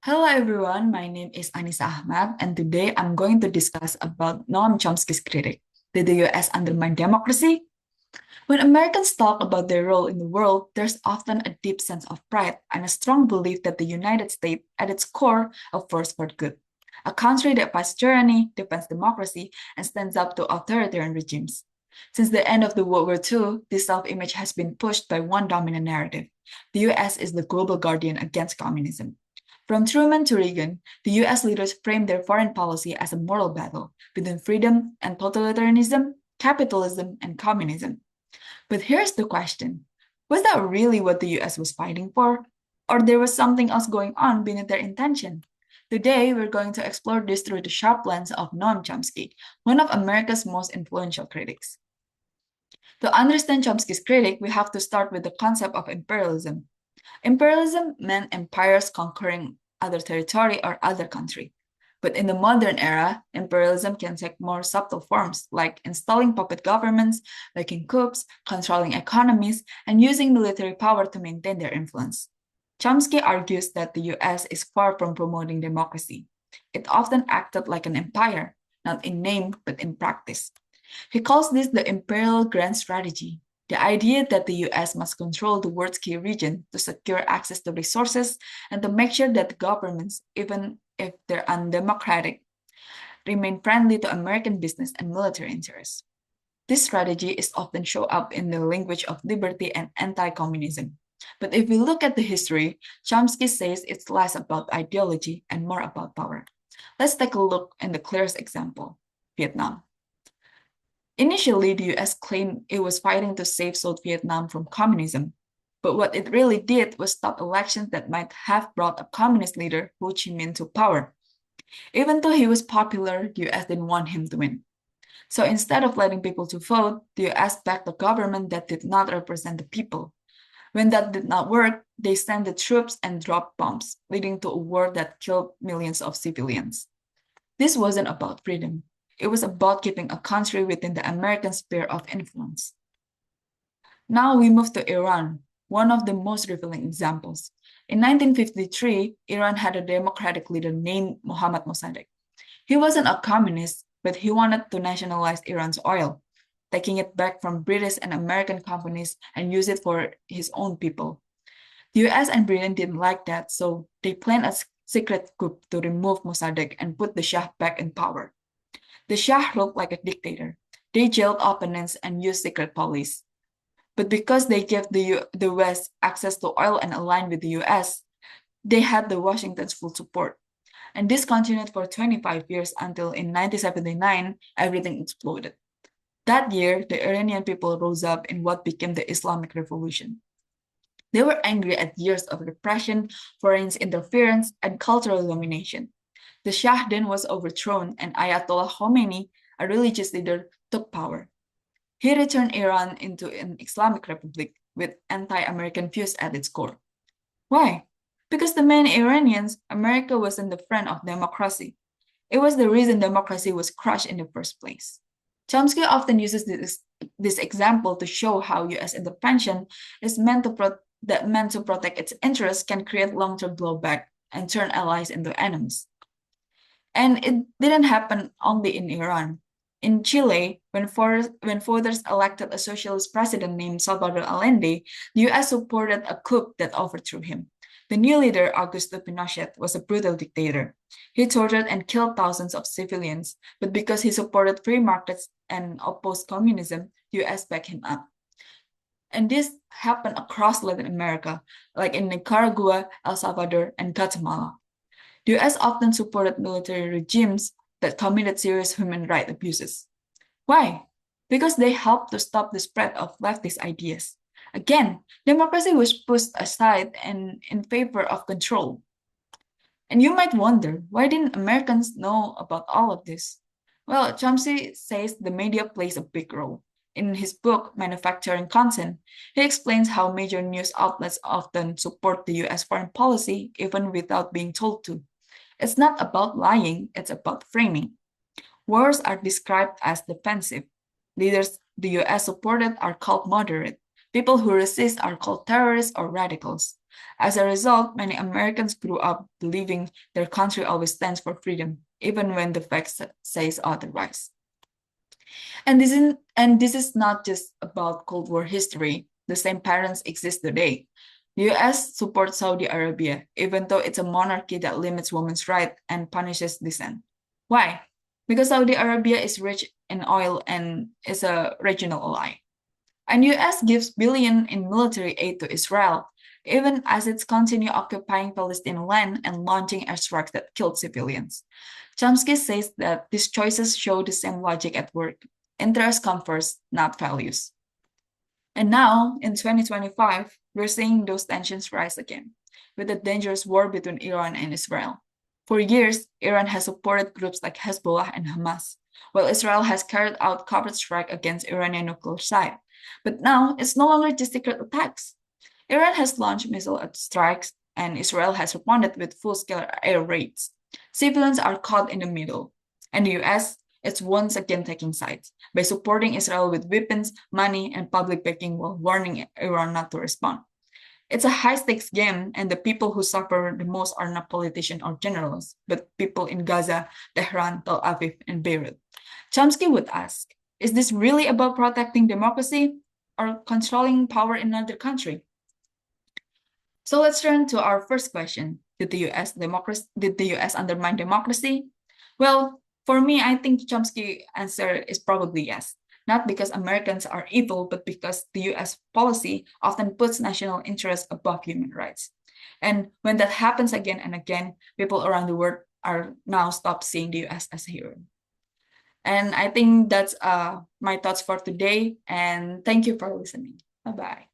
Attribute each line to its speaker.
Speaker 1: Hello everyone, my name is Annisaa Ahmad, and today I'm going to discuss about Noam Chomsky's critic. Did the US undermine democracy? When Americans talk about their role in the world, there's often a deep sense of pride and a strong belief that the United States, at its core, a force for good. A country that fights tyranny, defends democracy, and stands up to authoritarian regimes. Since the end of the World War II, this self-image has been pushed by one dominant narrative. The US is the global guardian against communism. From Truman to Reagan, the US leaders framed their foreign policy as a moral battle between freedom and totalitarianism, capitalism and communism. But here's the question. Was that really what the US was fighting for? Or there was something else going on beneath their intention? Today, we're going to explore this through the sharp lens of Noam Chomsky, one of America's most influential critics. To understand Chomsky's critique, we have to start with the concept of imperialism. Imperialism meant empires conquering other territory or other country. But in the modern era, imperialism can take more subtle forms, like installing puppet governments, making coups, controlling economies, and using military power to maintain their influence. Chomsky argues that the US is far from promoting democracy. It often acted like an empire, not in name, but in practice. He calls this the imperial grand strategy, the idea that the US must control the world's key region to secure access to resources and to make sure that governments, even if they're undemocratic, remain friendly to American business and military interests. This strategy is often shown up in the language of liberty and anti-communism. But if we look at the history, Chomsky says it's less about ideology and more about power. Let's take a look at the clearest example, Vietnam. Initially, the US claimed it was fighting to save South Vietnam from communism, but what it really did was stop elections that might have brought a communist leader, Ho Chi Minh, to power. Even though he was popular, the US didn't want him to win. So instead of letting people to vote, the US backed a government that did not represent the people. When that did not work, they sent the troops and dropped bombs, leading to a war that killed millions of civilians. This wasn't about freedom. It was about keeping a country within the American sphere of influence. Now we move to Iran, one of the most revealing examples. In 1953, Iran had a democratic leader named Mohammad Mossadegh. He wasn't a communist, but he wanted to nationalize Iran's oil, taking it back from British and American companies and use it for his own people. The US and Britain didn't like that, so they planned a secret coup to remove Mossadegh and put the Shah back in power. The Shah ruled like a dictator. They jailed opponents and used secret police. But because they gave the West access to oil and aligned with the US, they had the Washington's full support. And this continued for 25 years until in 1979, everything exploded. That year, the Iranian people rose up in what became the Islamic Revolution. They were angry at years of repression, foreign interference, and cultural domination. The Shah then was overthrown, and Ayatollah Khomeini, a religious leader, took power. He returned Iran into an Islamic republic with anti-American views at its core. Why? Because the many Iranians, America wasn't the friend of democracy. It was the reason democracy was crushed in the first place. Chomsky often uses this example to show how US intervention is meant to protect its interests can create long-term blowback and turn allies into enemies. And it didn't happen only in Iran. In Chile, when voters elected a socialist president named Salvador Allende, the US supported a coup that overthrew him. The new leader, Augusto Pinochet, was a brutal dictator. He tortured and killed thousands of civilians, but because he supported free markets and opposed communism, the US backed him up. And this happened across Latin America, like in Nicaragua, El Salvador, and Guatemala. The US often supported military regimes that committed serious human rights abuses. Why? Because they helped to stop the spread of leftist ideas. Again, democracy was pushed aside and in favor of control. And you might wonder, why didn't Americans know about all of this? Well, Chomsky says the media plays a big role. In his book, Manufacturing Consent, he explains how major news outlets often support the US foreign policy even without being told to. It's not about lying, it's about framing. Wars are described as defensive. Leaders the US supported are called moderate. People who resist are called terrorists or radicals. As a result, many Americans grew up believing their country always stands for freedom, even when the facts says otherwise. And this is not just about Cold War history. The same patterns exist today. The US supports Saudi Arabia, even though it's a monarchy that limits women's rights and punishes dissent. Why? Because Saudi Arabia is rich in oil and is a regional ally. And US gives billion in military aid to Israel, even as it's continue occupying Palestinian land and launching airstrikes that killed civilians. Chomsky says that these choices show the same logic at work. Interest comes first, not values. And now, in 2025, we're seeing those tensions rise again, with a dangerous war between Iran and Israel. For years, Iran has supported groups like Hezbollah and Hamas, while Israel has carried out covert strikes against Iranian nuclear site. But now, it's no longer just secret attacks. Iran has launched missile strikes, and Israel has responded with full-scale air raids. Civilians are caught in the middle, and the US is once again taking sides by supporting Israel with weapons, money, and public backing while warning Iran not to respond. It's a high stakes game, and the people who suffer the most are not politicians or generals, but people in Gaza, Tehran, Tel Aviv, and Beirut. Chomsky would ask, is this really about protecting democracy or controlling power in another country? So let's turn to our first question. Did the US undermine democracy? Well, for me, I think Chomsky's answer is probably yes. Not because Americans are evil, but because the US policy often puts national interests above human rights. And when that happens again and again, people around the world are now stop seeing the US as a hero. And I think that's my thoughts for today. And thank you for listening. Bye bye.